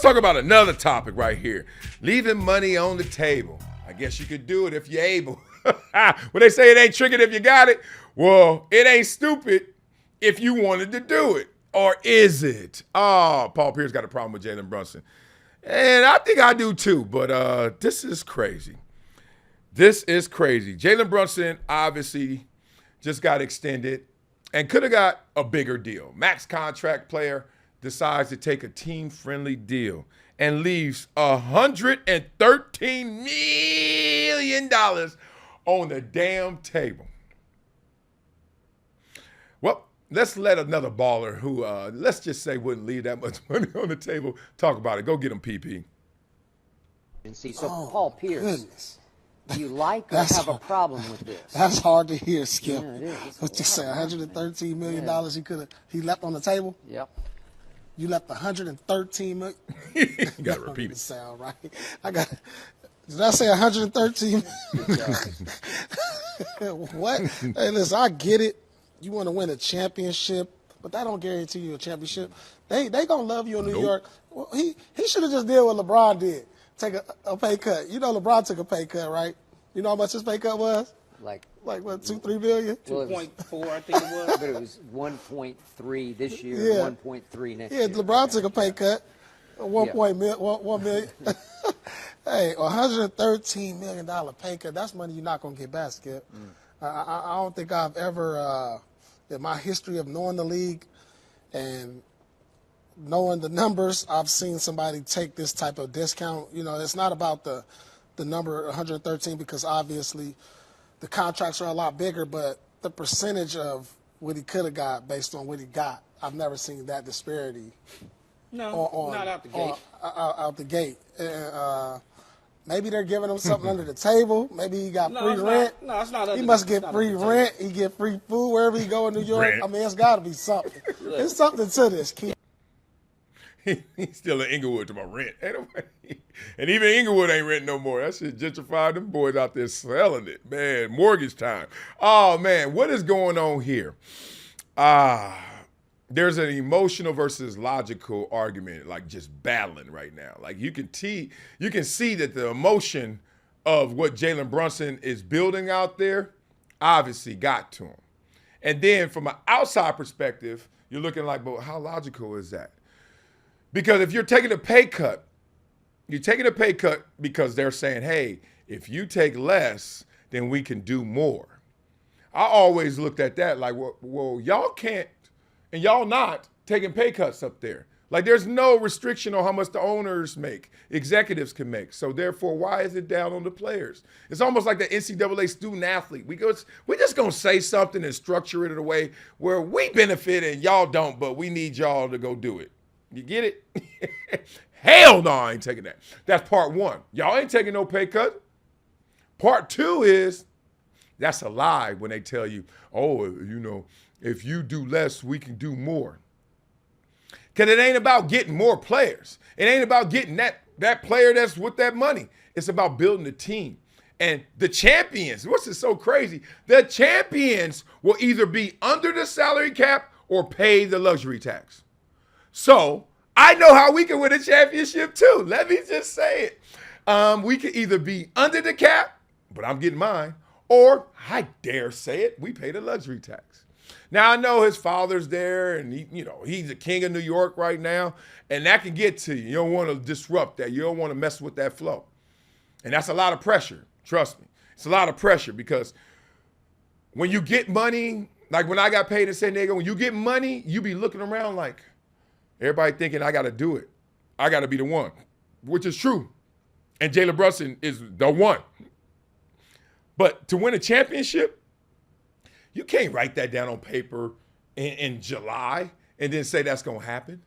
let's talk about another topic right here. Leaving money on the table. I guess you could do it if you're able. When they say it ain't tricking if you got it, well, it ain't stupid if you wanted to do it. Or is it? Oh, Paul Pierce got a problem with Jalen Brunson. And I think I do too, but this is crazy. This is crazy. Jalen Brunson obviously just got extended and could have got a bigger deal. Max contract player decides to take a team-friendly deal and leaves $113 million on the damn table. Well, let's let another baller who, let's just say, wouldn't leave that much money on the table talk about it. Go get him, PP. So, Paul Pierce, goodness. do you like or have a problem with this? That's hard to hear, Skip. Yeah, it is. What you say? $113 million he left on the table. Yep. You left $113 million. You got to repeat it. Sound right? Did I say 113? What? Hey, listen, I get it. You want to win a championship, but that don't guarantee you a championship. They gonna love you in New York. Well, he should have just did what LeBron did. Take a pay cut. You know LeBron took a pay cut, right? You know how much his pay cut was? Like what, 2-3 billion? 2.4, I think it was. But it was 1.3 this year, Yeah. 1.3 next Yeah, year. LeBron took a pay cut. 1 million. Hey, $113 million pay cut. That's money you're not gonna get back, Skip. I don't think I've ever, in my history of knowing the league and knowing the numbers, I've seen somebody take this type of discount. You know, it's not about the number 113 because obviously the contracts are a lot bigger, but the percentage of what he could have got based on what he got, I've never seen that disparity. No, not out the gate. Out the gate. Maybe they're giving him something under the table. Maybe he got free rent. It's not. He must get free rent. He get free food wherever he go in New York. Rent. I mean, it's got to be something. There's something to this, kid. He's still in Inglewood to my rent. Ain't nobody, and even Inglewood ain't rent no more. That shit gentrified. Them boys out there selling it. Man, mortgage time. Oh, man, what is going on here? There's an emotional versus logical argument, like just battling right now. Like you can see that the emotion of what Jalen Brunson is building out there obviously got to him. And then from an outside perspective, you're looking like, but how logical is that? Because if you're taking a pay cut, you're taking a pay cut because they're saying, hey, if you take less, then we can do more. I always looked at that like, well, y'all can't, and y'all not taking pay cuts up there. Like there's no restriction on how much the owners make, executives can make. So therefore, why is it down on the players? It's almost like the NCAA student athlete. We're just gonna say something and structure it in a way where we benefit and y'all don't, but we need y'all to go do it. You get it? Hell no, I ain't taking that. That's part one. Y'all ain't taking no pay cut. Part two is that's a lie when they tell you, oh, you know, if you do less, we can do more. Because it ain't about getting more players. It ain't about getting that player that's with that money. It's about building a team. And the champions, what's is so crazy? The champions will either be under the salary cap or pay the luxury tax. So I know how we can win a championship too. Let me just say it. We could either be under the cap, but I'm getting mine, or I dare say it, we pay the luxury tax. Now I know his father's there, and he's the king of New York right now, and that can get to you. You don't want to disrupt that. You don't want to mess with that flow, and that's a lot of pressure. Trust me, it's a lot of pressure because when you get money, like when I got paid in San Diego, when you get money, you be looking around like. Everybody thinking I got to do it. I got to be the one, which is true. And Jalen Brunson is the one. But to win a championship, you can't write that down on paper in July and then say that's going to happen.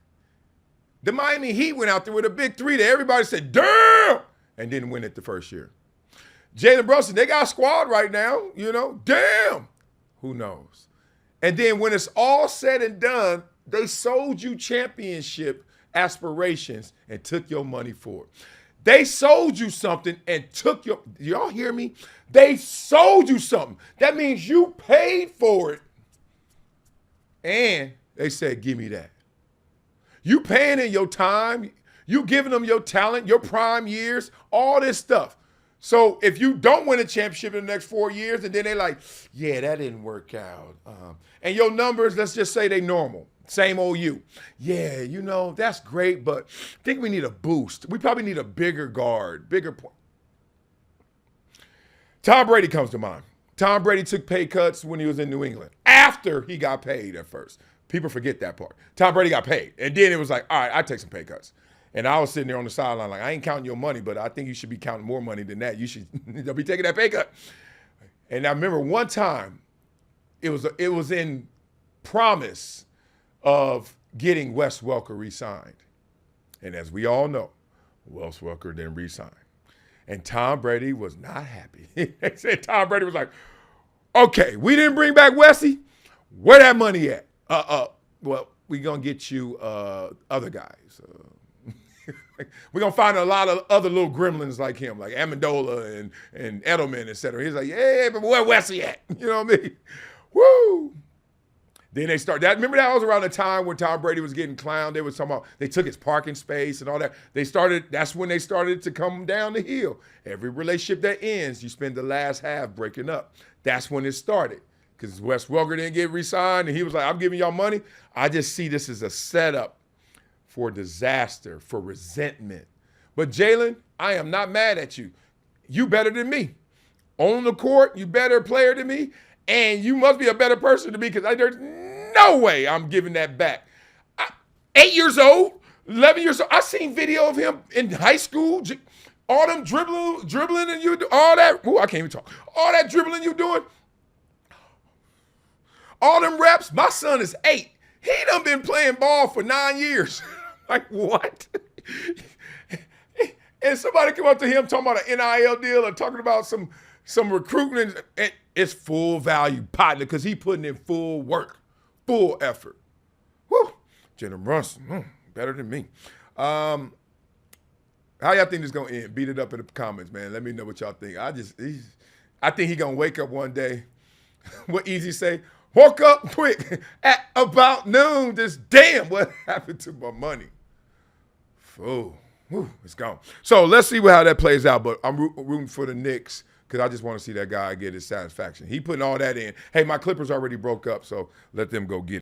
The Miami Heat went out there with a big three that everybody said, damn, and didn't win it the first year. Jalen Brunson, they got a squad right now, damn. Who knows? And then when it's all said and done, they sold you championship aspirations and took your money for it. They sold you something and took your, y'all hear me? They sold you something. That means you paid for it. And they said, give me that. You paying in your time, You giving them your talent, your prime years, all this stuff. So if you don't win a championship in the next 4 years, and then they're like, yeah, that didn't work out. And your numbers, let's just say they normal. Same old you. Yeah, that's great, but I think we need a boost. We probably need a bigger guard, bigger point. Tom Brady comes to mind. Tom Brady took pay cuts when he was in New England after he got paid at first. People forget that part. Tom Brady got paid. And then it was like, all right, I take some pay cuts. And I was sitting there on the sideline like, I ain't counting your money, but I think you should be counting more money than that. You should be taking that pay cut. And I remember one time, it was in promise of getting Wes Welker re-signed. And as we all know, Wes Welker didn't re-sign. And Tom Brady was not happy. They said Tom Brady was like, okay, we didn't bring back Wessie. Where that money at? Well, we going to get you other guys. We're going to find a lot of other little gremlins like him, like Amendola and Edelman, et cetera. He's like, yeah, but where Wessie at? You know what I mean? Woo! Then they start that. Remember that was around the time when Tom Brady was getting clowned. They was talking about they took his parking space and all that. That's when they started to come down the hill. Every relationship that ends, you spend the last half breaking up. That's when it started. Because Wes Welker didn't get re-signed, and he was like, I'm giving y'all money. I just see this as a setup for disaster, for resentment. But Jalen, I am not mad at you. You better than me. On the court, you better player than me, and you must be a better person than me because there's no way I'm giving that back. 8 years old, 11 years old. I seen video of him in high school, all them dribbling and you do all that. Ooh, I can't even talk. All that dribbling you doing. All them reps. My son is 8. He done been playing ball for 9 years. Like, what? And somebody come up to him talking about an NIL deal or talking about some recruitment. And it's full value partner because he putting in full work, full effort. Woo. Jalen Brunson, better than me. How y'all think this going to end? Beat it up in the comments, man. Let me know what y'all think. I think he going to wake up one day. What Easy say? Woke up quick at about noon. Just damn, what happened to my money? Oh, it's gone. So let's see how that plays out. But I'm rooting for the Knicks because I just want to see that guy get his satisfaction. He putting all that in. Hey, my Clippers already broke up, so let them go get it.